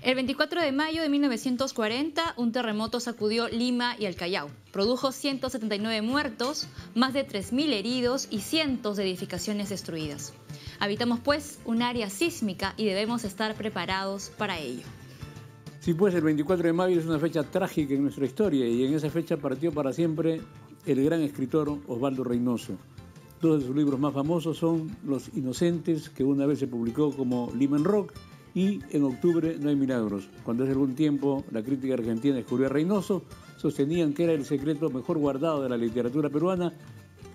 El 24 de mayo de 1940, un terremoto sacudió Lima y el Callao. Produjo 179 muertos, más de 3.000 heridos y cientos de edificaciones destruidas. Habitamos, pues, un área sísmica y debemos estar preparados para ello. Sí, pues el 24 de mayo es una fecha trágica en nuestra historia y en esa fecha partió para siempre el gran escritor Osvaldo Reynoso. Dos de sus libros más famosos son Los Inocentes, que una vez se publicó como Lima en Rock, y En octubre no hay milagros. Cuando hace algún tiempo la crítica argentina descubrió a Reynoso, sostenían que era el secreto mejor guardado de la literatura peruana,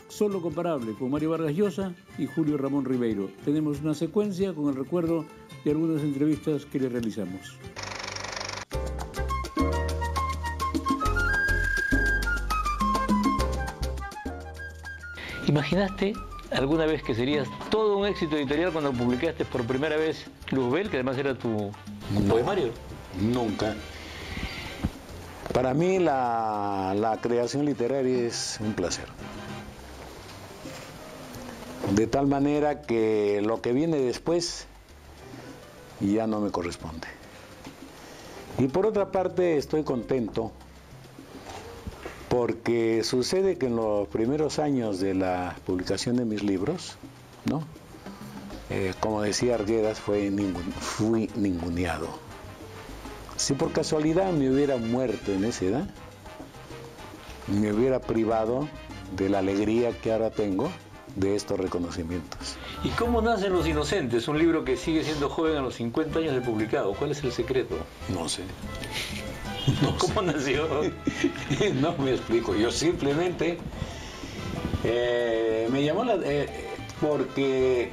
solo comparable con Mario Vargas Llosa y Julio Ramón Ribeiro. Tenemos una secuencia con el recuerdo de algunas entrevistas que le realizamos. ¿Imaginaste alguna vez que serías todo un éxito editorial cuando publicaste por primera vez Luzbel, que además era tu poemario? Nunca. Para mí la creación literaria es un placer. De tal manera que lo que viene después ya no me corresponde. Y por otra parte estoy contento porque sucede que en los primeros años de la publicación de mis libros, ¿no? Como decía Arguedas, fui ninguneado. Si por casualidad me hubiera muerto en esa edad, me hubiera privado de la alegría que ahora tengo de estos reconocimientos. ¿Y cómo nacen Los Inocentes? Un libro que sigue siendo joven a los 50 años de publicado. ¿Cuál es el secreto? No sé. ¿Cómo nació? No me explico. Yo simplemente me llamó porque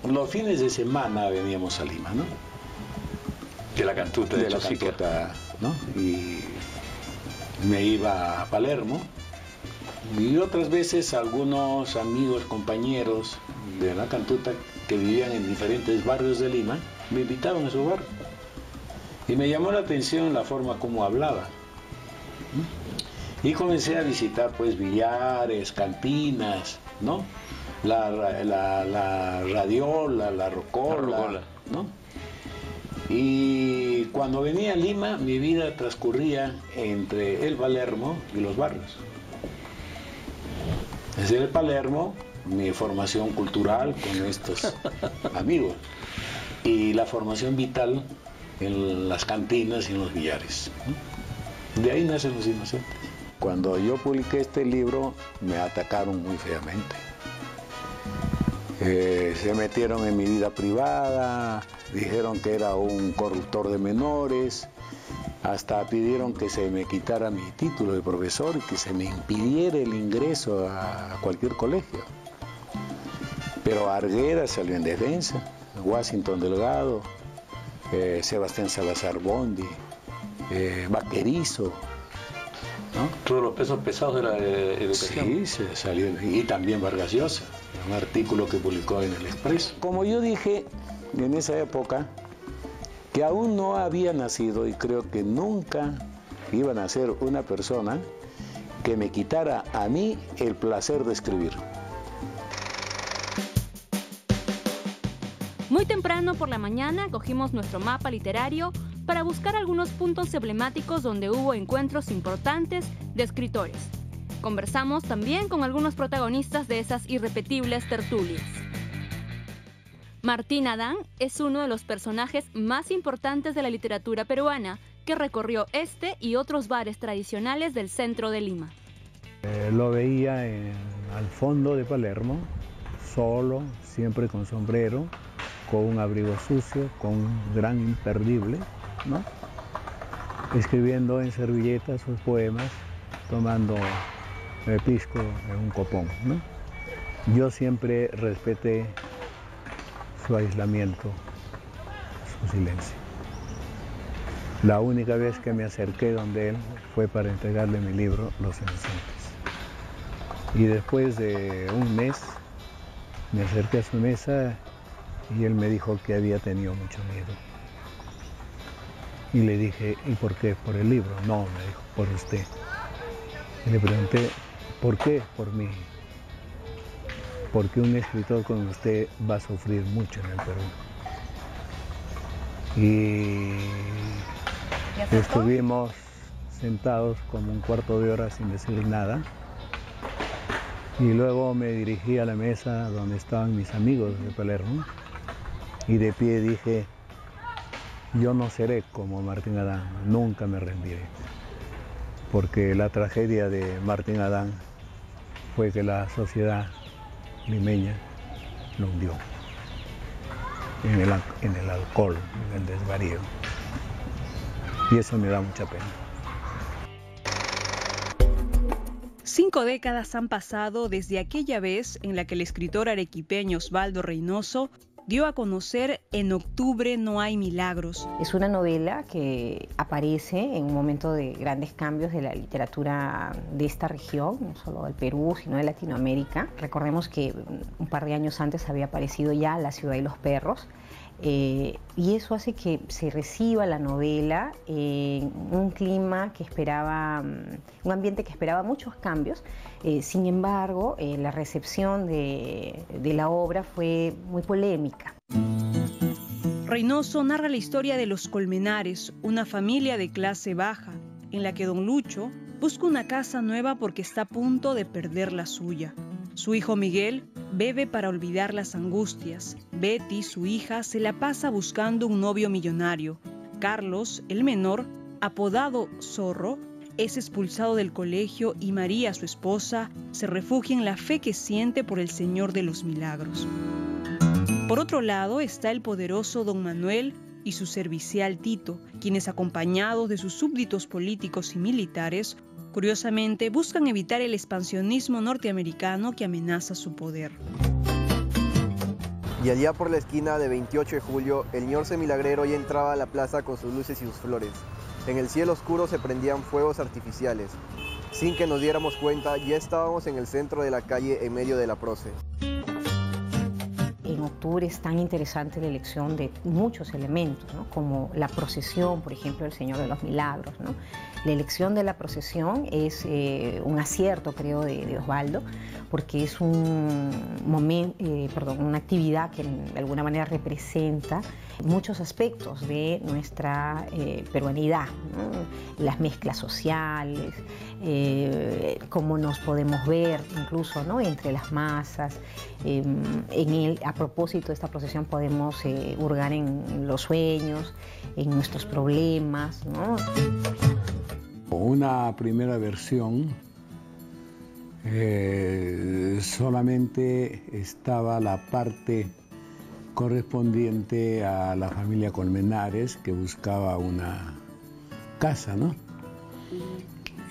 los fines de semana veníamos a Lima, ¿no? De la Cantuta, de la Cantuta, ¿no? Y me iba a Palermo. Y otras veces algunos amigos, compañeros de la Cantuta que vivían en diferentes barrios de Lima me invitaban a su barrio. Y me llamó la atención la forma como hablaba. Y comencé a visitar pues billares, cantinas, ¿no? La radiola, la rocola, ¿no? Y cuando venía a Lima, mi vida transcurría entre el Palermo y los barrios. Desde el Palermo, mi formación cultural con estos amigos y la formación vital en las cantinas y en los billares. De ahí nacen Los Inocentes. Cuando yo publiqué este libro, me atacaron muy feamente. Se metieron en mi vida privada, dijeron que era un corruptor de menores, hasta pidieron que se me quitara mi título de profesor y que se me impidiera el ingreso a cualquier colegio. Pero Arguedas salió en defensa, Washington Delgado, Sebastián Salazar Bondi, Vaquerizo, ¿no? Todos los pesos pesados de la educación. Sí, se salió, y también Vargas Llosa, un artículo que publicó en El Expreso. Como yo dije en esa época, que aún no había nacido y creo que nunca iba a nacer una persona que me quitara a mí el placer de escribir. Muy temprano por la mañana cogimos nuestro mapa literario para buscar algunos puntos emblemáticos donde hubo encuentros importantes de escritores. Conversamos también con algunos protagonistas de esas irrepetibles tertulias. Martín Adán es uno de los personajes más importantes de la literatura peruana que recorrió este y otros bares tradicionales del centro de Lima. Lo veía al fondo de Palermo, solo, siempre con sombrero, con un abrigo sucio, con un gran imperdible, ¿no? Escribiendo en servilletas sus poemas, tomando pisco en un copón, ¿no? Yo siempre respeté su aislamiento, su silencio. La única vez que me acerqué donde él fue para entregarle mi libro, Los Inocentes. Y después de un mes me acerqué a su mesa y él me dijo que había tenido mucho miedo. Y le dije, ¿y por qué? ¿Por el libro? No, me dijo, por usted. Y le pregunté, ¿por qué? Por mí. Porque un escritor como usted va a sufrir mucho en el Perú. Y Estuvimos sentados como un cuarto de hora sin decir nada. Y luego me dirigí a la mesa donde estaban mis amigos de Palermo. Y de pie dije, yo no seré como Martín Adán, nunca me rendiré. Porque la tragedia de Martín Adán fue que la sociedad limeña lo hundió en el alcohol, en el desvarío. Y eso me da mucha pena. 5 décadas han pasado desde aquella vez en la que el escritor arequipeño Osvaldo Reynoso dio a conocer En octubre no hay milagros. Es una novela que aparece en un momento de grandes cambios de la literatura de esta región, no solo del Perú, sino de Latinoamérica. Recordemos que un par de años antes había aparecido ya La ciudad y los perros, y eso hace que se reciba la novela en un clima que esperaba, un ambiente que esperaba muchos cambios. Sin embargo, la recepción de la obra fue muy polémica. Reynoso narra la historia de los Colmenares, una familia de clase baja, en la que don Lucho busca una casa nueva porque está a punto de perder la suya. Su hijo Miguel bebe para olvidar las angustias. Betty, su hija, se la pasa buscando un novio millonario. Carlos, el menor, apodado Zorro, es expulsado del colegio y María, su esposa, se refugia en la fe que siente por el Señor de los Milagros. Por otro lado está el poderoso don Manuel y su servicial Tito, quienes, acompañados de sus súbditos políticos y militares, curiosamente buscan evitar el expansionismo norteamericano que amenaza su poder. Y allá por la esquina de 28 de julio, el ñorce milagrero ya entraba a la plaza con sus luces y sus flores. En el cielo oscuro se prendían fuegos artificiales. Sin que nos diéramos cuenta, ya estábamos en el centro de la calle en medio de la proce. En octubre es tan interesante la elección de muchos elementos, ¿no? Como la procesión, por ejemplo, del Señor de los Milagros, ¿no? La elección de la procesión es un acierto, creo, de Osvaldo, porque es una actividad que de alguna manera representa muchos aspectos de nuestra peruanidad, ¿no? Las mezclas sociales, cómo nos podemos ver incluso, ¿no? Entre las masas. A propósito de esta procesión podemos hurgar en los sueños, en nuestros problemas, ¿no? Una primera versión solamente estaba la parte correspondiente a la familia Colmenares, que buscaba una casa, ¿no?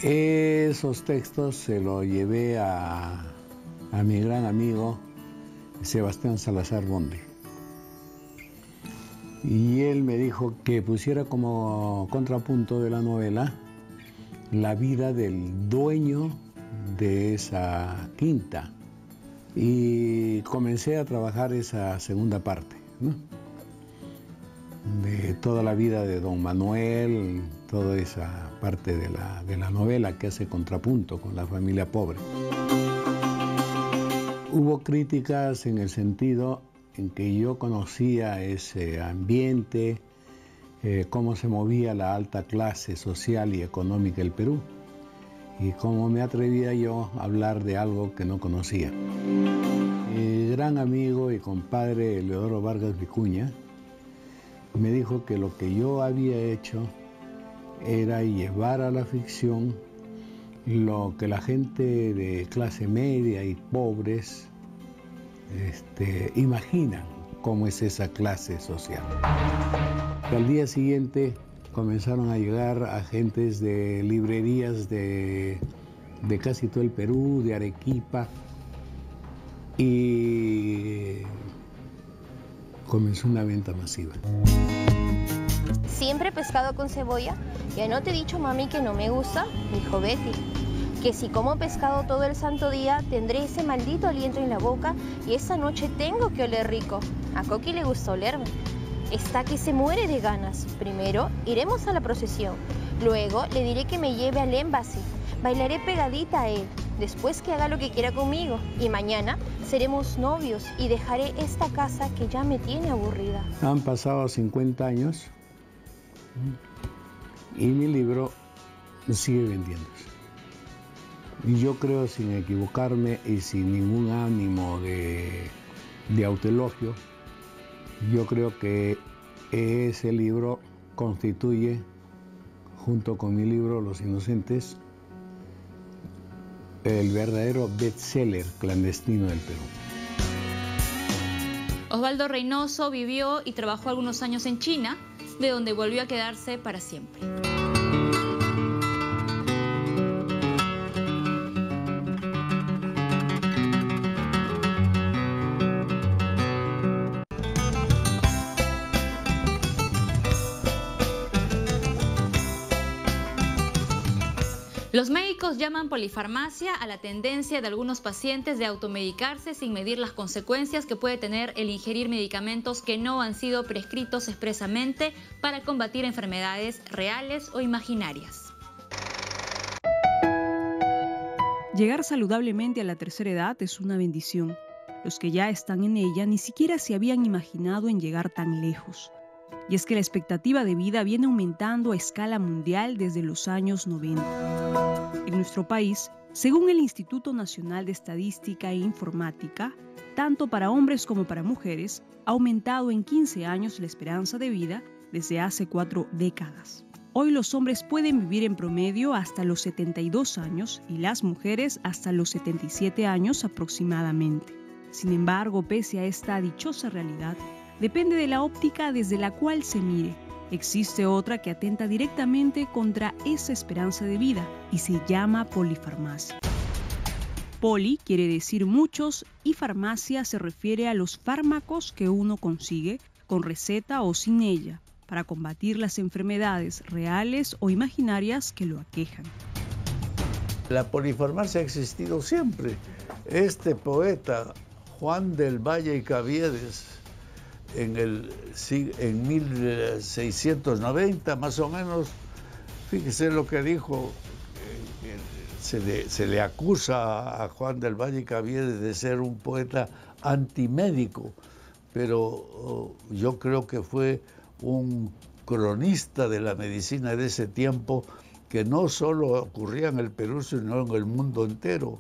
Esos textos se los llevé a mi gran amigo Sebastián Salazar Bonde. Y él me dijo que pusiera como contrapunto de la novela la vida del dueño de esa quinta. Y comencé a trabajar esa segunda parte, ¿no? De toda la vida de don Manuel, toda esa parte de la novela que hace contrapunto con la familia pobre. Hubo críticas en el sentido en que yo conocía ese ambiente, cómo se movía la alta clase social y económica del Perú, y cómo me atrevía yo a hablar de algo que no conocía. Mi gran amigo y compadre Eleodoro Vargas Vicuña me dijo que lo que yo había hecho era llevar a la ficción lo que la gente de clase media y pobres imaginan cómo es esa clase social. Al día siguiente comenzaron a llegar agentes de librerías de casi todo el Perú, de Arequipa, y comenzó una venta masiva. ¿Siempre pescado con cebolla? Ya no te he dicho, mami, que no me gusta, dijo Betty. Que si como pescado todo el santo día, tendré ese maldito aliento en la boca y esta noche tengo que oler rico. A Coqui le gusta olerme. Está que se muere de ganas. Primero iremos a la procesión. Luego le diré que me lleve al Embassy. Bailaré pegadita a él. Después que haga lo que quiera conmigo. Y mañana seremos novios y dejaré esta casa que ya me tiene aburrida. Han pasado 50 años y mi libro sigue vendiéndose. Y yo creo, sin equivocarme y sin ningún ánimo de autoelogio, yo creo que ese libro constituye, junto con mi libro Los Inocentes, el verdadero bestseller clandestino del Perú. Osvaldo Reynoso vivió y trabajó algunos años en China, de donde volvió a quedarse para siempre. Los médicos llaman polifarmacia a la tendencia de algunos pacientes de automedicarse sin medir las consecuencias que puede tener el ingerir medicamentos que no han sido prescritos expresamente para combatir enfermedades reales o imaginarias. Llegar saludablemente a la tercera edad es una bendición. Los que ya están en ella ni siquiera se habían imaginado en llegar tan lejos. Y es que la expectativa de vida viene aumentando a escala mundial desde los años 90. En nuestro país, según el Instituto Nacional de Estadística e Informática, tanto para hombres como para mujeres, ha aumentado en 15 años la esperanza de vida desde hace 4 décadas. Hoy los hombres pueden vivir en promedio hasta los 72 años y las mujeres hasta los 77 años aproximadamente. Sin embargo, pese a esta dichosa realidad, depende de la óptica desde la cual se mire. Existe otra que atenta directamente contra esa esperanza de vida y se llama polifarmacia. Poli quiere decir muchos y farmacia se refiere a los fármacos que uno consigue con receta o sin ella para combatir las enfermedades reales o imaginarias que lo aquejan. La polifarmacia ha existido siempre. Este poeta, Juan del Valle y Caviedes, en 1690 más o menos, fíjese lo que dijo, se le acusa a Juan del Valle y Caviedes de ser un poeta antimédico, pero yo creo que fue un cronista de la medicina de ese tiempo que no solo ocurría en el Perú, sino en el mundo entero.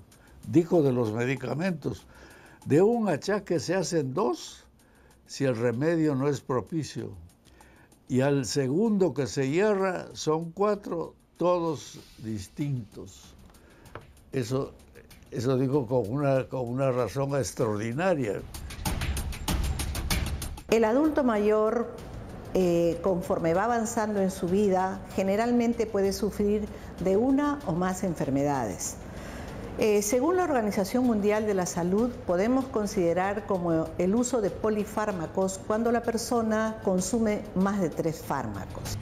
Dijo de los medicamentos, de un achaque se hacen 2 si el remedio no es propicio, y al segundo que se hierra son 4, todos distintos. Eso digo con una razón extraordinaria. El adulto mayor, conforme va avanzando en su vida, generalmente puede sufrir de una o más enfermedades. Según la Organización Mundial de la Salud, podemos considerar como el uso de polifármacos cuando la persona consume más de 3 fármacos.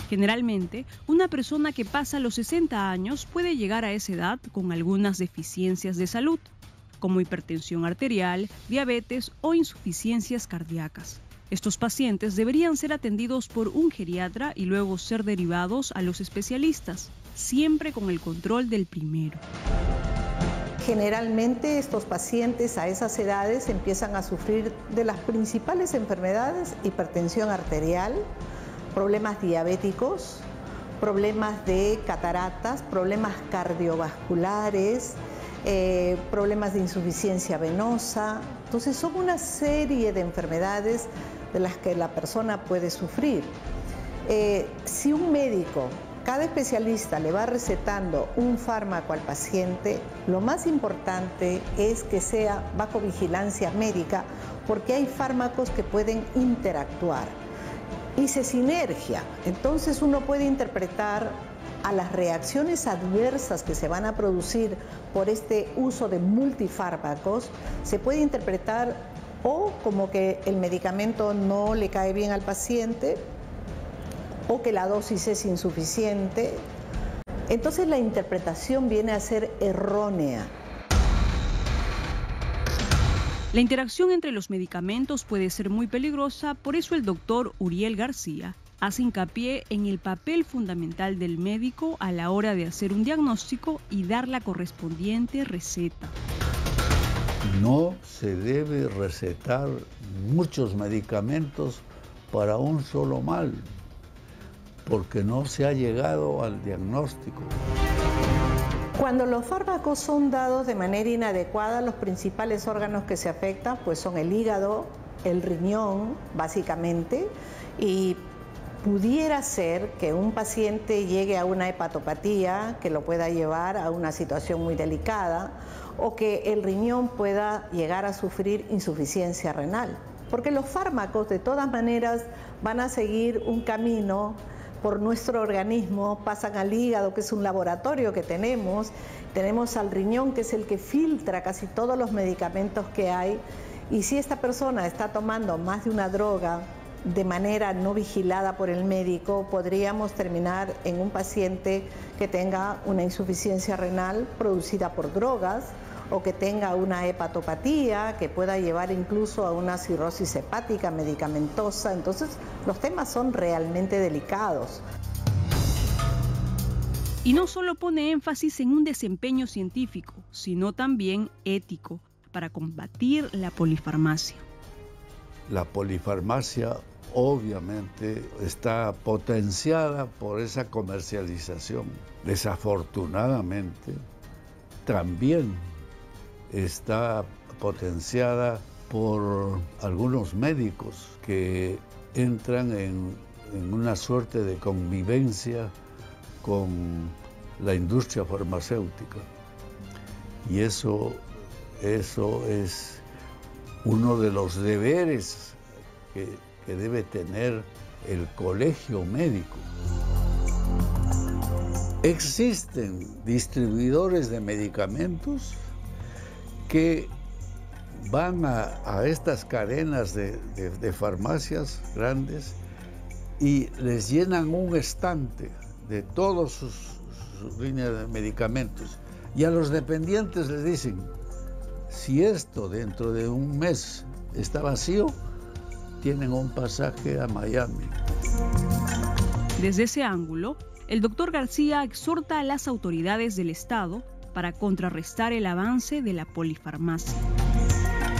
Generalmente, una persona que pasa los 60 años puede llegar a esa edad con algunas deficiencias de salud, como hipertensión arterial, diabetes o insuficiencias cardíacas. Estos pacientes deberían ser atendidos por un geriatra y luego ser derivados a los especialistas, siempre con el control del primero. Generalmente estos pacientes a esas edades empiezan a sufrir de las principales enfermedades: hipertensión arterial, problemas diabéticos, problemas de cataratas, problemas cardiovasculares, problemas de insuficiencia venosa. Entonces son una serie de enfermedades de las que la persona puede sufrir. Si un médico, cada especialista le va recetando un fármaco al paciente, lo más importante es que sea bajo vigilancia médica, porque hay fármacos que pueden interactuar y se sinergia. Entonces uno puede interpretar a las reacciones adversas que se van a producir por este uso de multifármacos, se puede interpretar o como que el medicamento no le cae bien al paciente, o que la dosis es insuficiente. Entonces la interpretación viene a ser errónea. La interacción entre los medicamentos puede ser muy peligrosa, por eso el doctor Uriel García hace hincapié en el papel fundamental del médico a la hora de hacer un diagnóstico y dar la correspondiente receta. No se debe recetar muchos medicamentos para un solo mal, porque no se ha llegado al diagnóstico. Cuando los fármacos son dados de manera inadecuada, los principales órganos que se afectan pues son el hígado, el riñón, básicamente, y pudiera ser que un paciente llegue a una hepatopatía que lo pueda llevar a una situación muy delicada, o que el riñón pueda llegar a sufrir insuficiencia renal. Porque los fármacos de todas maneras van a seguir un camino por nuestro organismo, pasan al hígado, que es un laboratorio que tenemos al riñón, que es el que filtra casi todos los medicamentos que hay, y si esta persona está tomando más de una droga de manera no vigilada por el médico, podríamos terminar en un paciente que tenga una insuficiencia renal producida por drogas, o que tenga una hepatopatía que pueda llevar incluso a una cirrosis hepática medicamentosa. Entonces, los temas son realmente delicados. Y no solo pone énfasis en un desempeño científico, sino también ético, para combatir la polifarmacia. La polifarmacia obviamente está potenciada por esa comercialización. Desafortunadamente, también está potenciada por algunos médicos que entran en una suerte de convivencia con la industria farmacéutica. Y eso es uno de los deberes que debe tener el colegio médico. Existen distribuidores de medicamentos que van a estas cadenas de farmacias grandes y les llenan un estante de todas sus líneas de medicamentos. Y a los dependientes les dicen, si esto dentro de un mes está vacío, tienen un pasaje a Miami. Desde ese ángulo, el doctor García exhorta a las autoridades del Estado para contrarrestar el avance de la polifarmacia.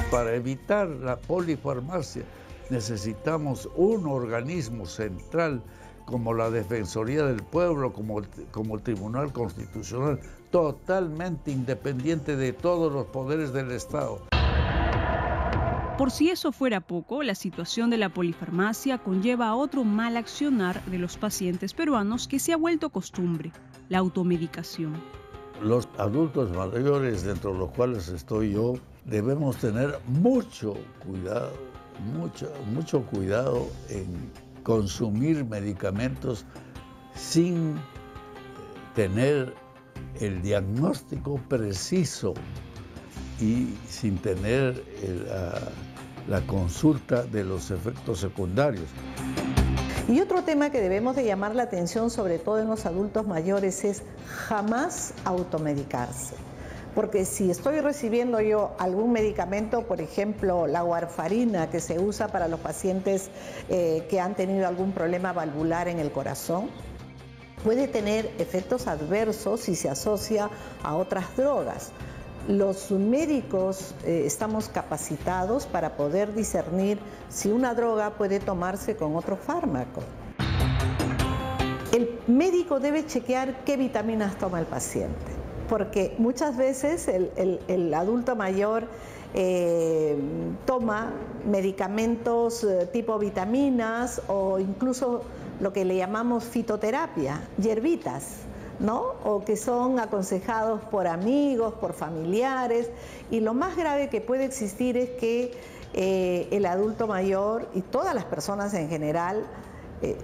Para evitar la polifarmacia necesitamos un organismo central como la Defensoría del Pueblo, como el Tribunal Constitucional, totalmente independiente de todos los poderes del Estado. Por si eso fuera poco, la situación de la polifarmacia conlleva a otro mal accionar de los pacientes peruanos que se ha vuelto costumbre, la automedicación. Los adultos mayores, dentro de los cuales estoy yo, debemos tener mucho cuidado en consumir medicamentos sin tener el diagnóstico preciso y sin tener la consulta de los efectos secundarios. Y otro tema que debemos de llamar la atención, sobre todo en los adultos mayores, es jamás automedicarse. Porque si estoy recibiendo yo algún medicamento, por ejemplo, la warfarina que se usa para los pacientes que han tenido algún problema valvular en el corazón, puede tener efectos adversos si se asocia a otras drogas. Los médicos estamos capacitados para poder discernir si una droga puede tomarse con otro fármaco. El médico debe chequear qué vitaminas toma el paciente, porque muchas veces el adulto mayor toma medicamentos tipo vitaminas o incluso lo que le llamamos fitoterapia, hierbitas, ¿no? O que son aconsejados por amigos, por familiares, y lo más grave que puede existir es que el adulto mayor y todas las personas en general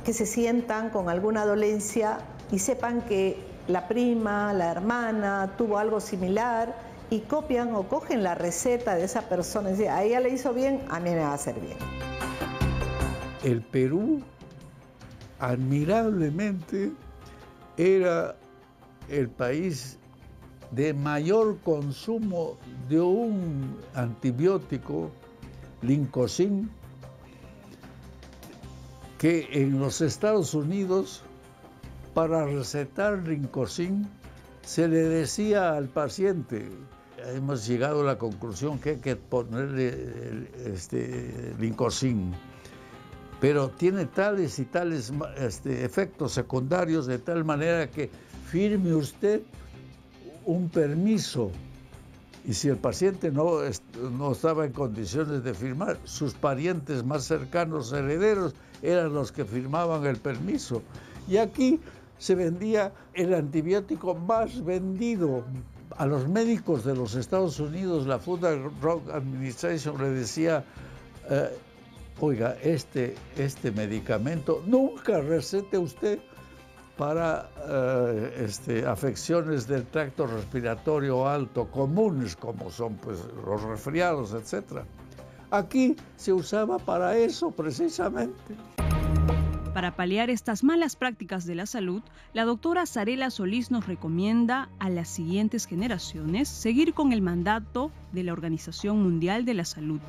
que se sientan con alguna dolencia y sepan que la prima, la hermana tuvo algo similar y copian o cogen la receta de esa persona y dicen, a ella le hizo bien, a mí me va a hacer bien. El Perú, admirablemente, era el país de mayor consumo de un antibiótico, Lincozin, que en los Estados Unidos, para recetar Lincozin, se le decía al paciente, hemos llegado a la conclusión que hay que ponerle Lincozin, pero tiene tales y tales efectos secundarios, de tal manera que firme usted un permiso. Y si el paciente no estaba en condiciones de firmar, sus parientes más cercanos, herederos, eran los que firmaban el permiso. Y aquí se vendía el antibiótico más vendido. A los médicos de los Estados Unidos, la Food and Drug Administration le decía, oiga, este medicamento nunca recete usted para afecciones del tracto respiratorio alto comunes, como son pues, los resfriados, etc. Aquí se usaba para eso precisamente. Para paliar estas malas prácticas de la salud, la doctora Zarela Solís nos recomienda a las siguientes generaciones seguir con el mandato de la Organización Mundial de la Salud.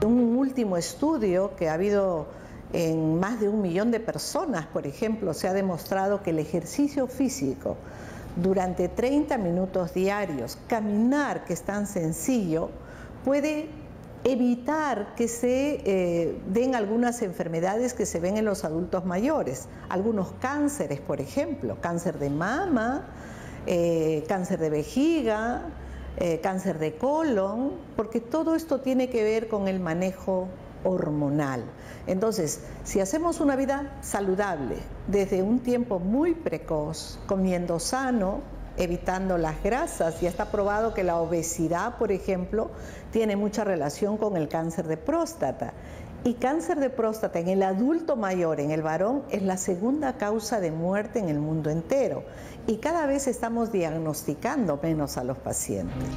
Un último estudio que ha habido en más de 1 millón de personas, por ejemplo, se ha demostrado que el ejercicio físico durante 30 minutos diarios, caminar, que es tan sencillo, puede evitar que se den algunas enfermedades que se ven en los adultos mayores. Algunos cánceres, por ejemplo, cáncer de mama, cáncer de vejiga, cáncer de colon, porque todo esto tiene que ver con el manejo hormonal. Entonces, si hacemos una vida saludable desde un tiempo muy precoz, comiendo sano, evitando las grasas, ya está probado que la obesidad, por ejemplo, tiene mucha relación con el cáncer de próstata. Y cáncer de próstata en el adulto mayor, en el varón, es la segunda causa de muerte en el mundo entero. Y cada vez estamos diagnosticando menos a los pacientes.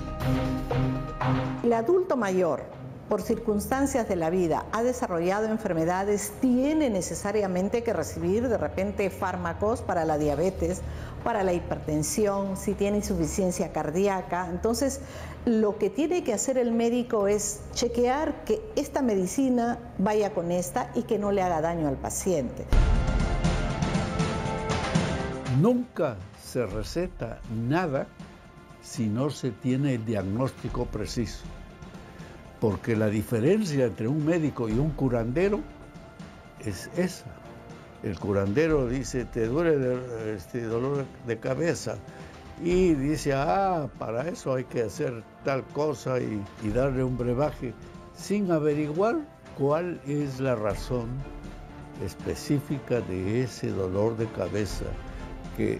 El adulto mayor, por circunstancias de la vida, ha desarrollado enfermedades, tiene necesariamente que recibir de repente fármacos para la diabetes, para la hipertensión, si tiene insuficiencia cardíaca. Entonces, lo que tiene que hacer el médico es chequear que esta medicina vaya con esta y que no le haga daño al paciente. Nunca se receta nada si no se tiene el diagnóstico preciso. Porque la diferencia entre un médico y un curandero es esa. El curandero dice, te duele dolor de cabeza. Y dice, para eso hay que hacer tal cosa y darle un brebaje, sin averiguar cuál es la razón específica de ese dolor de cabeza que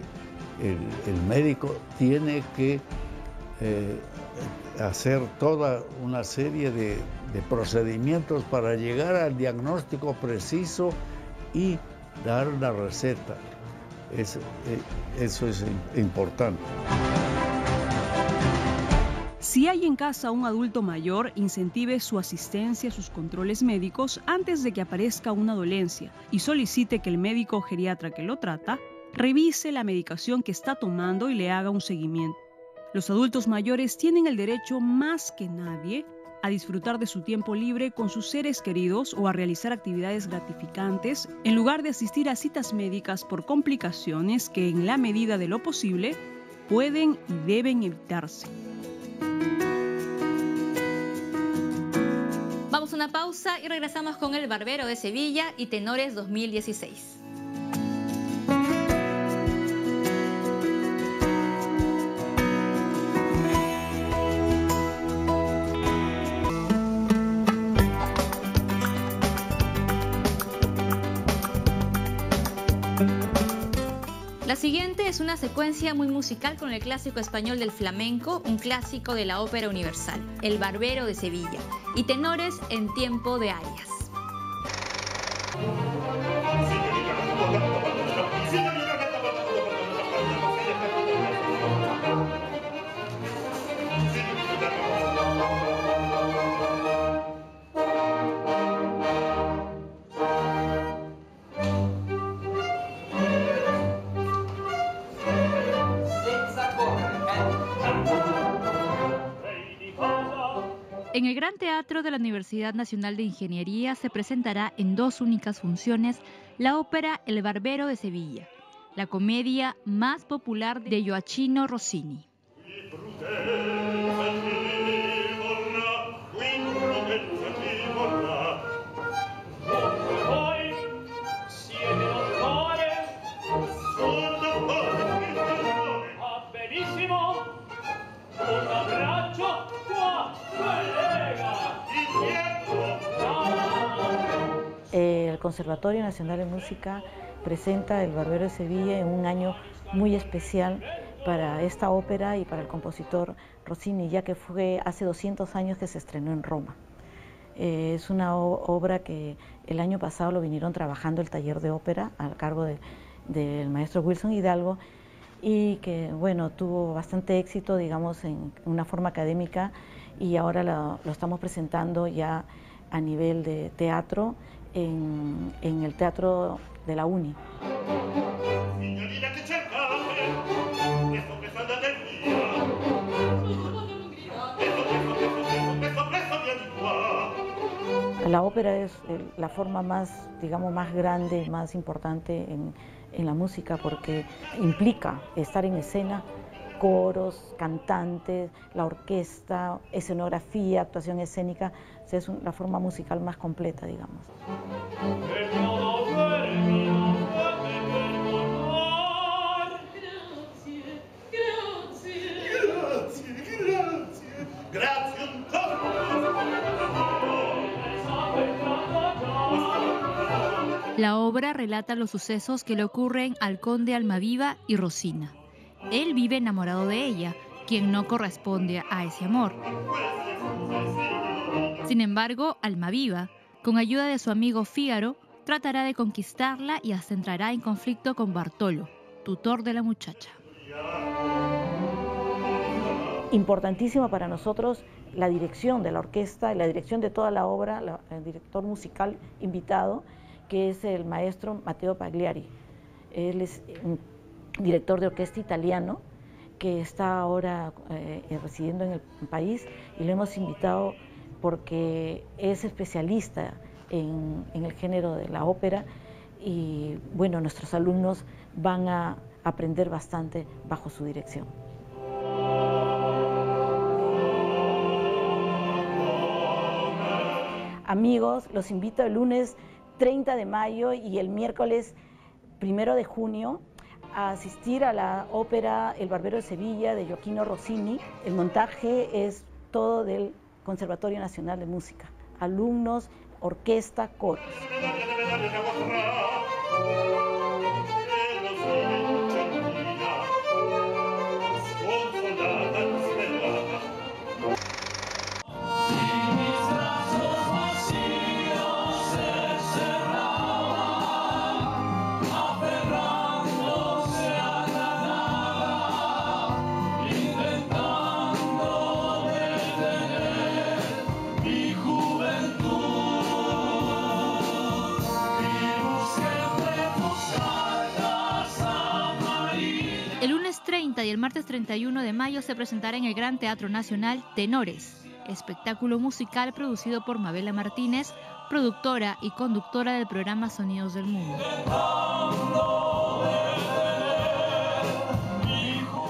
el médico tiene que hacer toda una serie de procedimientos para llegar al diagnóstico preciso y dar la receta. Eso es importante. Si hay en casa un adulto mayor, incentive su asistencia a sus controles médicos antes de que aparezca una dolencia y solicite que el médico geriatra que lo trata revise la medicación que está tomando y le haga un seguimiento. Los adultos mayores tienen el derecho más que nadie a disfrutar de su tiempo libre con sus seres queridos o a realizar actividades gratificantes en lugar de asistir a citas médicas por complicaciones que en la medida de lo posible pueden y deben evitarse. Vamos a una pausa y regresamos con El Barbero de Sevilla y Tenores 2016. La siguiente es una secuencia muy musical con el clásico español del flamenco, un clásico de la ópera universal, El Barbero de Sevilla, y tenores en tiempo de arias. En el Gran Teatro de la Universidad Nacional de Ingeniería se presentará en 2 únicas funciones la ópera El Barbero de Sevilla, la comedia más popular de Gioachino Rossini. Conservatorio Nacional de Música presenta El Barbero de Sevilla en un año muy especial para esta ópera y para el compositor Rossini, ya que fue hace 200 años que se estrenó en Roma. Es una obra que el año pasado lo vinieron trabajando el taller de ópera a cargo del maestro Wilson Hidalgo, y que bueno, tuvo bastante éxito, digamos, en una forma académica, y ahora lo estamos presentando ya a nivel de teatro en el Teatro de la UNI. La ópera es la forma más, digamos, más grande, más importante en la música, porque implica estar en escena, coros, cantantes, la orquesta, escenografía, actuación escénica. O sea, es la forma musical más completa, digamos. La obra relata los sucesos que le ocurren al conde Almaviva y Rosina. Él vive enamorado de ella, quien no corresponde a ese amor. Sin embargo, Almaviva, con ayuda de su amigo Fígaro, tratará de conquistarla y hasta entrará en conflicto con Bartolo, tutor de la muchacha. Importantísima para nosotros la dirección de la orquesta y la dirección de toda la obra, el director musical invitado, que es el maestro Matteo Pagliari. Él es un director de orquesta italiano que está ahora residiendo en el país, y lo hemos invitado porque es especialista en el género de la ópera, y bueno, nuestros alumnos van a aprender bastante bajo su dirección. Amigos, los invito el lunes 30 de mayo y el miércoles 1 de junio a asistir a la ópera El Barbero de Sevilla de Gioachino Rossini. El montaje es todo del Conservatorio Nacional de Música. Alumnos, orquesta, coros. El lunes 30 y el martes 31 de mayo se presentará en el Gran Teatro Nacional Tenores, espectáculo musical producido por Mabela Martínez, productora y conductora del programa Sonidos del Mundo.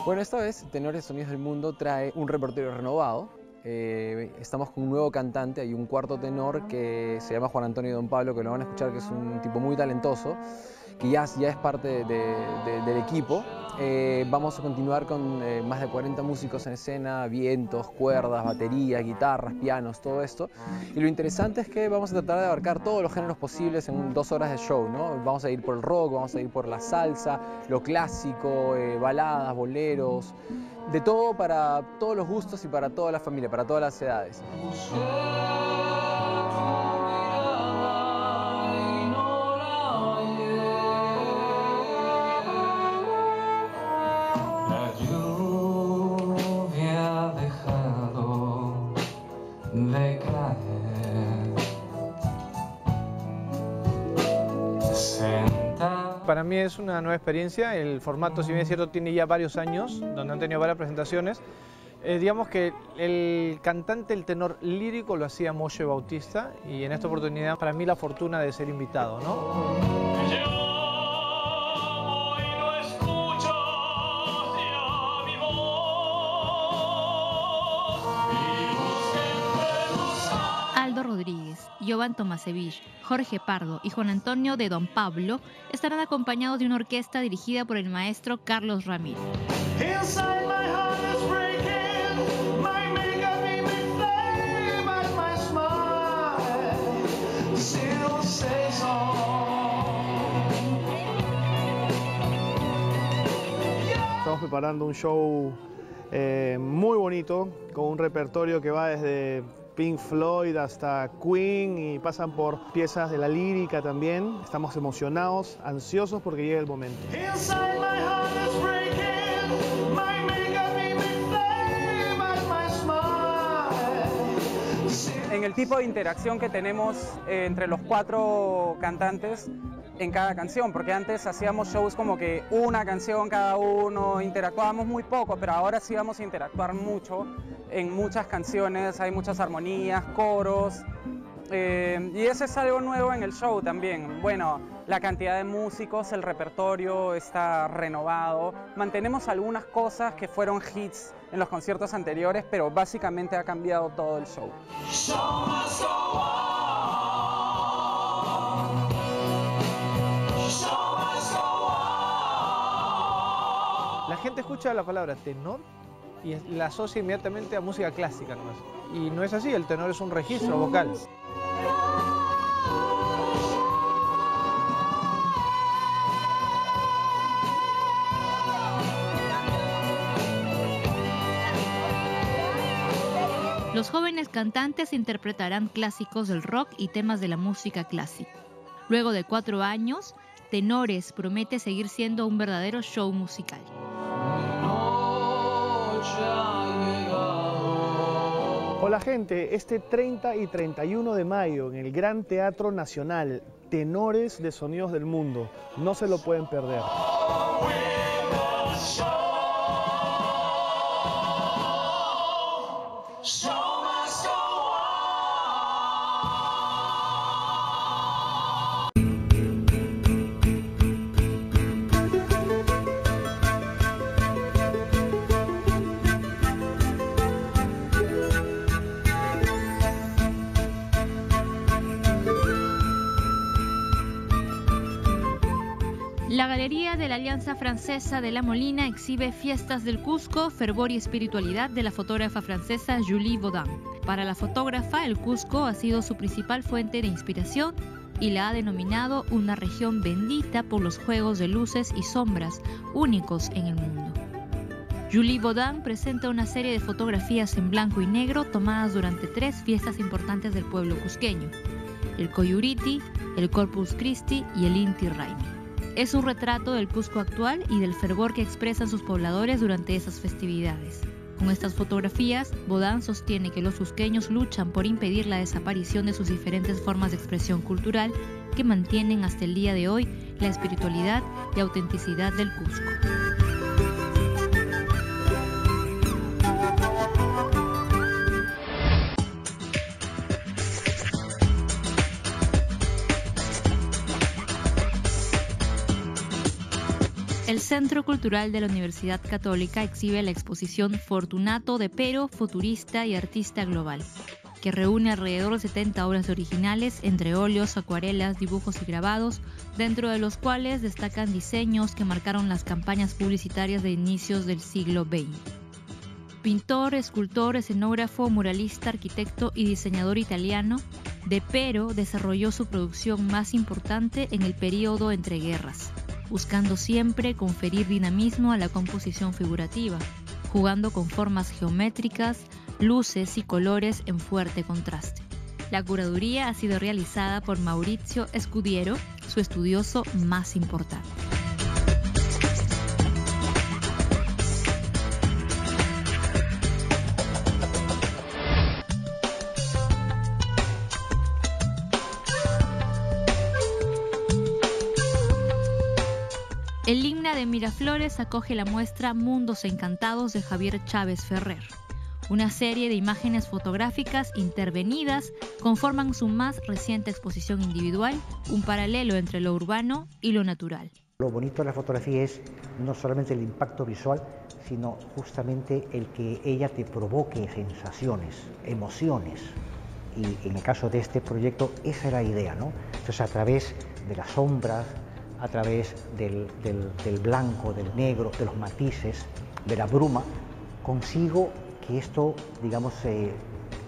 Bueno, esta vez Tenores Sonidos del Mundo trae un repertorio renovado. Estamos con un nuevo cantante, hay un cuarto tenor que se llama Juan Antonio Don Pablo, que lo van a escuchar, que es un tipo muy talentoso, que ya es parte del equipo. Vamos a continuar con más de 40 músicos en escena, vientos, cuerdas, baterías, guitarras, pianos, todo esto. Y lo interesante es que vamos a tratar de abarcar todos los géneros posibles en 2 horas de show, ¿no? Vamos a ir por el rock, vamos a ir por la salsa, lo clásico, baladas, boleros, de todo para todos los gustos y para toda la familia, para todas las edades. Para mí es una nueva experiencia. El formato, si bien es cierto, tiene ya varios años, donde han tenido varias presentaciones. Digamos que el cantante, el tenor lírico, lo hacía Moshe Bautista, y en esta oportunidad para mí la fortuna de ser invitado, ¿no? Rodríguez, Jovan Tomasevich, Jorge Pardo y Juan Antonio de Don Pablo estarán acompañados de una orquesta dirigida por el maestro Carlos Ramírez. Still says all preparando un show muy bonito, con un repertorio que va desde Pink Floyd hasta Queen y pasan por piezas de la lírica también. Estamos emocionados, ansiosos porque llegue el momento. En el tipo de interacción que tenemos entre los 4 cantantes en cada canción, porque antes hacíamos shows como que una canción cada uno, interactuábamos muy poco, pero ahora sí vamos a interactuar mucho en muchas canciones, hay muchas armonías, coros, y eso es algo nuevo en el show también. Bueno, la cantidad de músicos, el repertorio está renovado, mantenemos algunas cosas que fueron hits en los conciertos anteriores, pero básicamente ha cambiado todo el show. La gente escucha la palabra tenor y la asocia inmediatamente a música clásica nomás. Y no es así, el tenor es un registro vocal. Los jóvenes cantantes interpretarán clásicos del rock y temas de la música clásica. Luego de 4 años, Tenores promete seguir siendo un verdadero show musical. Hola gente, este 30 y 31 de mayo en el Gran Teatro Nacional, Tenores de Sonidos del Mundo. No se lo pueden perder. La Galería de la Alianza Francesa de La Molina exhibe Fiestas del Cusco, fervor y espiritualidad de la fotógrafa francesa Julie Baudin. Para la fotógrafa, el Cusco ha sido su principal fuente de inspiración y la ha denominado una región bendita por los juegos de luces y sombras únicos en el mundo. Julie Baudin presenta una serie de fotografías en blanco y negro tomadas durante 3 fiestas importantes del pueblo cusqueño: el Coyuriti, el Corpus Christi y el Inti Raymi. Es un retrato del Cusco actual y del fervor que expresan sus pobladores durante esas festividades. Con estas fotografías, Baudin sostiene que los cusqueños luchan por impedir la desaparición de sus diferentes formas de expresión cultural que mantienen hasta el día de hoy la espiritualidad y autenticidad del Cusco. El Centro Cultural de la Universidad Católica exhibe la exposición Fortunato de Pero, futurista y artista global, que reúne alrededor de 70 obras originales entre óleos, acuarelas, dibujos y grabados, dentro de los cuales destacan diseños que marcaron las campañas publicitarias de inicios del siglo XX. Pintor, escultor, escenógrafo, muralista, arquitecto y diseñador italiano, De Pero desarrolló su producción más importante en el período entre guerras, buscando siempre conferir dinamismo a la composición figurativa, jugando con formas geométricas, luces y colores en fuerte contraste. La curaduría ha sido realizada por Maurizio Scudiero, su estudioso más importante. El Limna de Miraflores acoge la muestra Mundos Encantados de Javier Chávez Ferrer. Una serie de imágenes fotográficas intervenidas conforman su más reciente exposición individual, un paralelo entre lo urbano y lo natural. Lo bonito de la fotografía es no solamente el impacto visual, sino justamente el que ella te provoque sensaciones, emociones. Y en el caso de este proyecto, esa era la idea, ¿no? Entonces, a través de las sombras, a través del blanco, del negro, de los matices, de la bruma, consigo que esto, digamos,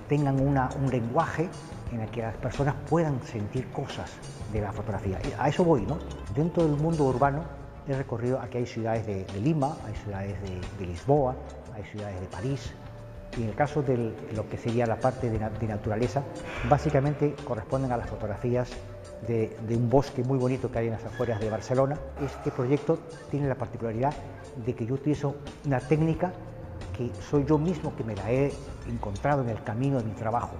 tengan un lenguaje en el que las personas puedan sentir cosas de la fotografía. A eso voy, ¿no? Dentro del mundo urbano he recorrido, aquí hay ciudades de Lima, hay ciudades de Lisboa, hay ciudades de París. Y en el caso de lo que sería la parte de naturaleza, básicamente corresponden a las fotografías de un bosque muy bonito que hay en las afueras de Barcelona. Este proyecto tiene la particularidad de que yo utilizo una técnica que soy yo mismo que me la he encontrado en el camino de mi trabajo.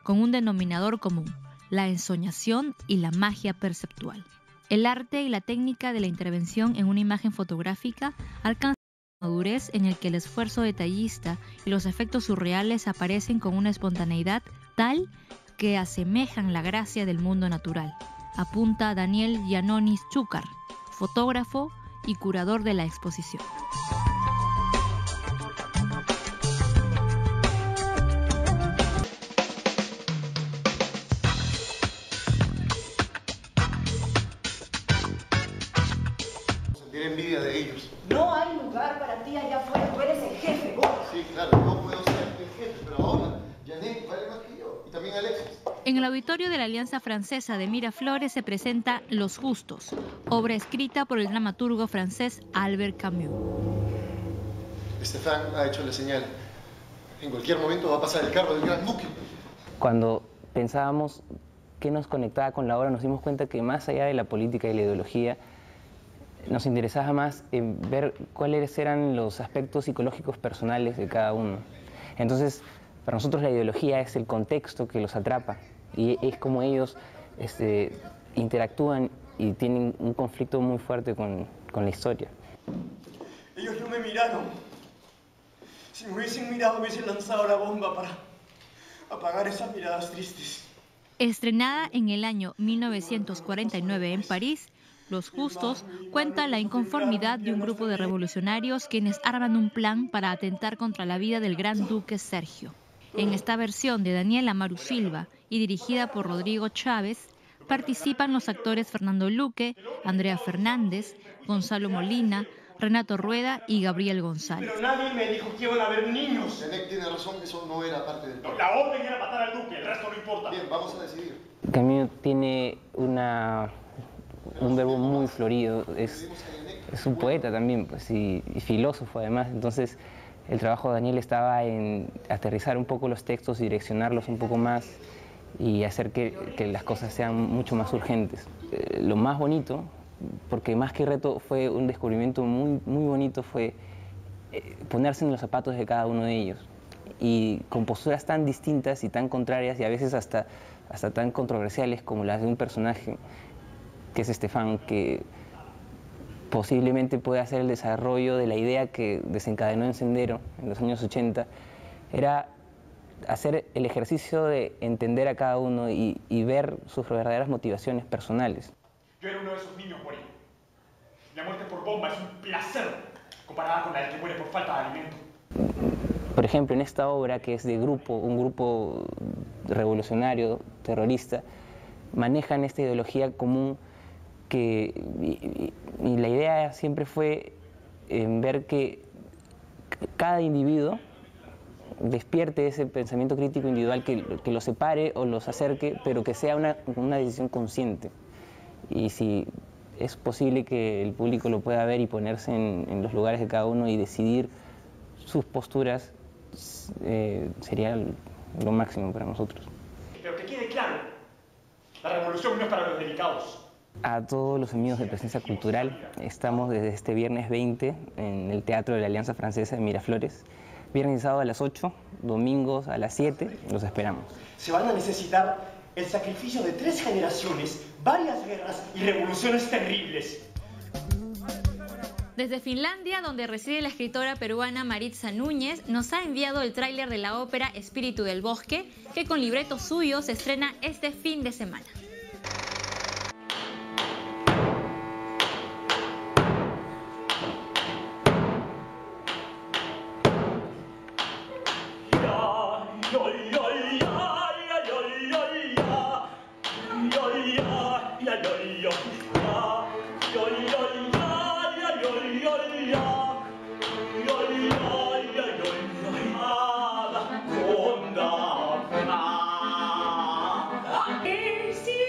Con un denominador común, la ensoñación y la magia perceptual. El arte y la técnica de la intervención en una imagen fotográfica alcanzan una madurez en el que el esfuerzo detallista y los efectos surreales aparecen con una espontaneidad tal que asemejan la gracia del mundo natural, apunta Daniel Gianonis Chúcar, fotógrafo y curador de la exposición. Envidia de ellos. No hay lugar para ti allá afuera, tú eres el jefe, vos. Sí, claro, yo puedo ser el jefe, pero ahora Janet vale más que yo, y también Alexis. En el auditorio de la Alianza Francesa de Miraflores se presenta Los Justos, obra escrita por el dramaturgo francés Albert Camus. Estefan ha hecho la señal. En cualquier momento va a pasar el carro del Gran Duque. Cuando pensábamos qué nos conectaba con la obra, nos dimos cuenta que más allá de la política y la ideología, nos interesaba más en ver cuáles eran los aspectos psicológicos personales de cada uno. Entonces, para nosotros la ideología es el contexto que los atrapa y es como ellos interactúan y tienen un conflicto muy fuerte con la historia. Ellos no me miraron. Si me hubiesen mirado, hubiesen lanzado la bomba para apagar esas miradas tristes. Estrenada en el año 1949 en París, Los Justos cuenta la inconformidad de un grupo de revolucionarios quienes arman un plan para atentar contra la vida del gran duque Sergio. En esta versión de Daniel Amaru Silva y dirigida por Rodrigo Chávez, participan los actores Fernando Luque, Andrea Fernández, Gonzalo Molina, Renato Rueda y Gabriel González. Pero nadie me dijo que iban a haber niños. Janet tiene razón, eso no era parte del plan. La orden era matar al duque, el resto no importa. Bien, vamos a decidir. Camus tiene un verbo muy florido, es un poeta también, pues, y filósofo además. Entonces el trabajo de Daniel estaba en aterrizar un poco los textos, direccionarlos un poco más y hacer que las cosas sean mucho más urgentes. Lo más bonito, porque más que reto fue un descubrimiento muy, muy bonito, fue ponerse en los zapatos de cada uno de ellos. Y con posturas tan distintas y tan contrarias y a veces hasta tan controversiales como las de un personaje que es Estefan, que posiblemente puede hacer el desarrollo de la idea que desencadenó en Sendero en los años 80, era hacer el ejercicio de entender a cada uno y ver sus verdaderas motivaciones personales. Yo era uno de esos niños, morí. La muerte por bomba es un placer comparada con la del que muere por falta de alimento. Por ejemplo, en esta obra, que es de grupo, un grupo revolucionario, terrorista, manejan esta ideología común y la idea siempre fue ver que cada individuo despierte ese pensamiento crítico individual que los separe o los acerque, pero que sea una decisión consciente. Y si es posible que el público lo pueda ver y ponerse en los lugares de cada uno y decidir sus posturas, sería lo máximo para nosotros. Pero que quede claro, la revolución no es para los delicados. A todos los amigos de Presencia Cultural, estamos desde este viernes 20 en el Teatro de la Alianza Francesa de Miraflores. Viernes y sábado a las 8, domingos a las 7, los esperamos. Se van a necesitar el sacrificio de 3 generaciones, varias guerras y revoluciones terribles. Desde Finlandia, donde reside la escritora peruana Maritza Núñez, nos ha enviado el tráiler de la ópera Espíritu del Bosque, que con libreto suyo se estrena este fin de semana. Sí.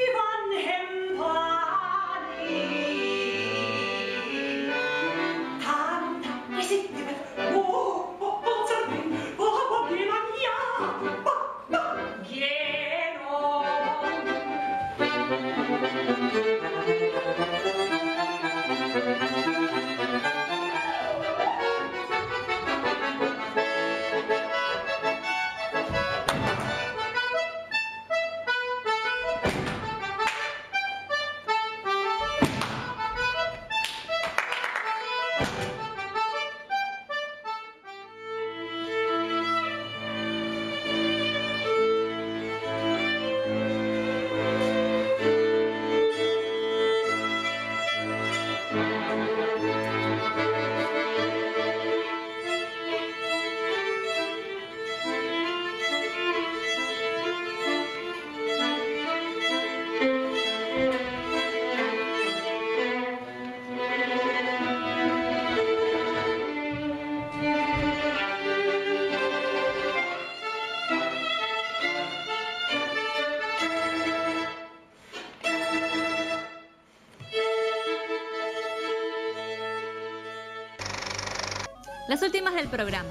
Las últimas del programa.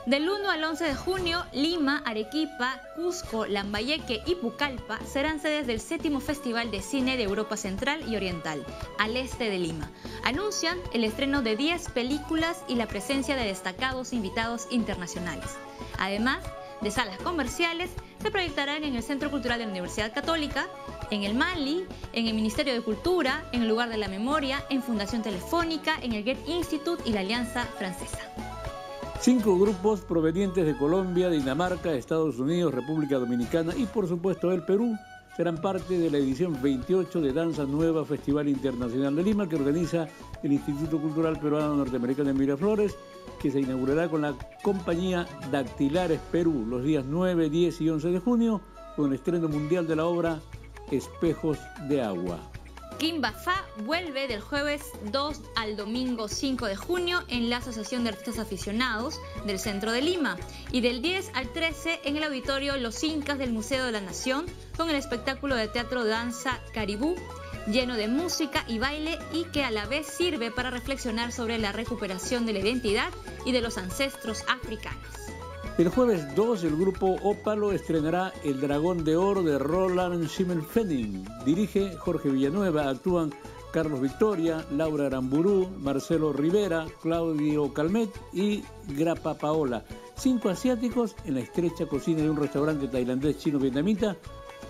Del 1 al 11 de junio, Lima, Arequipa, Cusco, Lambayeque y Pucallpa serán sedes del 7º Festival de Cine de Europa Central y Oriental, al este de Lima. Anuncian el estreno de 10 películas y la presencia de destacados invitados internacionales. Además de salas comerciales, se proyectarán en el Centro Cultural de la Universidad Católica, en el Mali, en el Ministerio de Cultura, en el Lugar de la Memoria, en Fundación Telefónica, en el Goethe Institut y la Alianza Francesa. 5 grupos provenientes de Colombia, Dinamarca, Estados Unidos, República Dominicana y por supuesto el Perú serán parte de la edición 28 de Danza Nueva Festival Internacional de Lima, que organiza el Instituto Cultural Peruano Norteamericano de Miraflores, que se inaugurará con la compañía Dactilares Perú los días 9, 10 y 11 de junio con el estreno mundial de la obra Espejos de Agua. Kimba Fa vuelve del jueves 2 al domingo 5 de junio en la Asociación de Artistas Aficionados del Centro de Lima y del 10 al 13 en el auditorio Los Incas del Museo de la Nación con el espectáculo de teatro danza Caribú, lleno de música y baile y que a la vez sirve para reflexionar sobre la recuperación de la identidad y de los ancestros africanos. El jueves 2, el grupo Ópalo estrenará El Dragón de Oro de Roland Schimmelfennig. Dirige Jorge Villanueva, actúan Carlos Victoria, Laura Aramburú, Marcelo Rivera, Claudio Calmet y Grapa Paola. 5 asiáticos en la estrecha cocina de un restaurante tailandés chino-vietnamita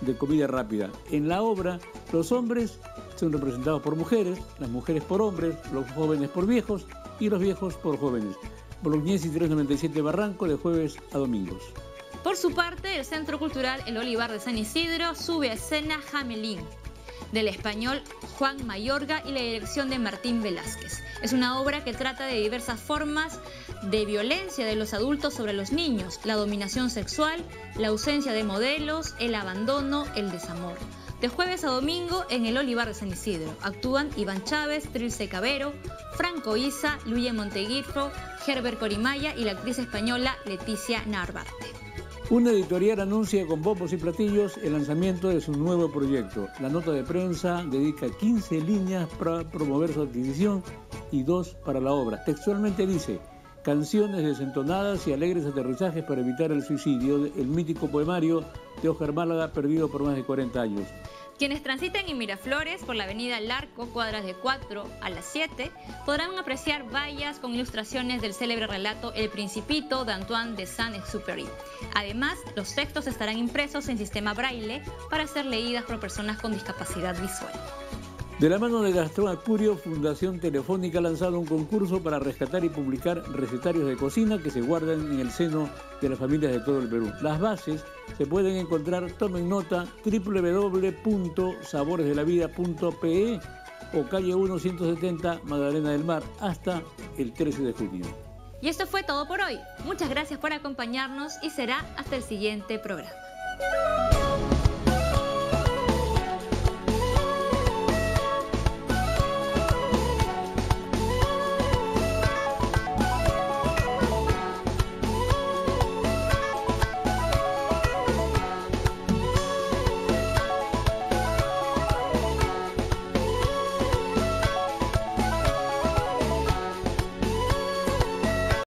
de comida rápida. En la obra, los hombres son representados por mujeres, las mujeres por hombres, los jóvenes por viejos y los viejos por jóvenes. Bolognesi 397 Barranco, de jueves a domingos. Por su parte, el Centro Cultural El Olivar de San Isidro sube a escena Jamelín, del español Juan Mayorga y la dirección de Martín Velázquez. Es una obra que trata de diversas formas de violencia de los adultos sobre los niños, la dominación sexual, la ausencia de modelos, el abandono, el desamor. De jueves a domingo en el Olivar de San Isidro actúan Iván Chávez, Trilce Cabero, Franco Isa, Luye Monteguirro, Herbert Corimaya y la actriz española Leticia Narvarte. Una editorial anuncia con bombos y platillos el lanzamiento de su nuevo proyecto. La nota de prensa dedica 15 líneas para promover su adquisición y 2 para la obra. Textualmente dice: canciones desentonadas y alegres aterrizajes para evitar el suicidio, el mítico poemario de Óscar Málaga, perdido por más de 40 años. Quienes transiten en Miraflores por la avenida Larco, cuadras de 4 a las 7, podrán apreciar vallas con ilustraciones del célebre relato El Principito de Antoine de Saint-Exupéry. Además, los textos estarán impresos en sistema braille para ser leídas por personas con discapacidad visual. De la mano de Gastón Acurio, Fundación Telefónica ha lanzado un concurso para rescatar y publicar recetarios de cocina que se guardan en el seno de las familias de todo el Perú. Las bases se pueden encontrar, tomen nota, www.saboresdelavida.pe o calle 1 170 Magdalena del Mar, hasta el 13 de junio. Y esto fue todo por hoy. Muchas gracias por acompañarnos y será hasta el siguiente programa.